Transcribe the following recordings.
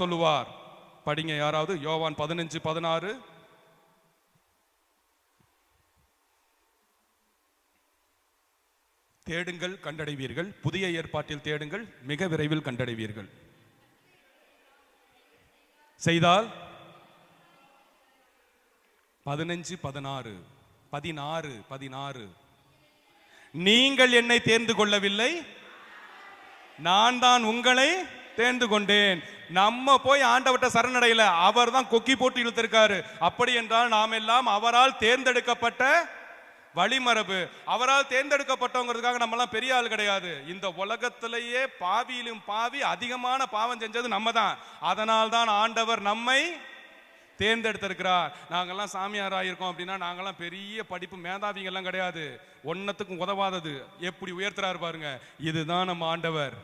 சொல்லுவார். படிங்க யாராவது யோவான் 15:16. தேடுங்கள் கண்டடைவீர்கள், புதிய ஏற்பாட்டில் தேடுங்கள் மிக விரைவில் கண்டடைவீர்கள். செய்தால் 15:16 நீங்கள் என்னை தேர்ந்து கொள்ளவில்லை, நான் தான் உங்களை தேர்ந்து கொண்டேன். நம்ம போய் ஆண்டவர்ட்ட சரணடையில, அவர் தான் கொக்கி போட்டு இழுத்திருக்காரு. அப்படி என்றால் நாம் எல்லாம் அவரால் தேர்ந்தெடுக்கப்பட்ட வழிமரபு. அவரால் தேர்ந்தெடுக்கப்பட்டவங்கிறதுக்காக நம்ம எல்லாம் பெரிய ஆள் கிடையாது. இந்த உலகத்திலேயே பாவியிலும் பாவி அதிகமான பாவம் செஞ்சது நம்ம தான். அதனால் தான் ஆண்டவர் நம்மை தேர்ந்தெடுத்திருக்கிறார். நாங்கெல்லாம் சாமியார் ஆயிருக்கோம் அப்படின்னா நாங்கெல்லாம் பெரிய படிப்பு மேதாவிகள்லாம் கிடையாது, ஒன்னத்துக்கும் உதவாதது. எப்படி உயர்த்துறாரு பாருங்க. இதுதான் நம்ம ஆண்டவர்.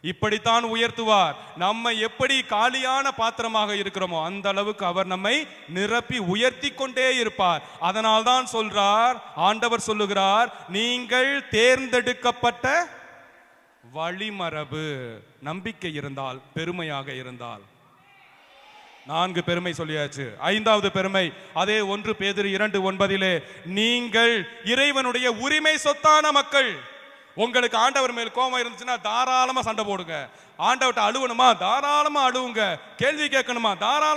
இப்படித்தான் உயர்த்துவார். நம்ம எப்படி காலியான பாத்திரமாக இருக்கிறோமோ அந்த அளவுக்கு அவர் நம்மை நிரப்பி உயர்த்தி கொண்டே இருப்பார். அதனால் தான் சொல்றார், ஆண்டவர் சொல்லுகிறார், நீங்கள் தேர்ந்தெடுக்கப்பட்ட வழிமரபு. நம்பிக்கை இருந்தால், பெருமையாக இருந்தால். 4 பெருமை சொல்லியாச்சு. 5வது பெருமை அதே 1 பேதுரு 2:9 நீங்கள் இறைவனுடைய உரிமை சொத்தான மக்கள். உங்களுக்கு ஆண்டவர் மேல் கோபம் இருந்துச்சுன்னா தாராளமா சண்டை போடுங்க. ஆண்டவர்ட்ட அழுவணுமா தாராளமா அழுவுங்க. கேள்வி கேட்கணுமா தாராளமா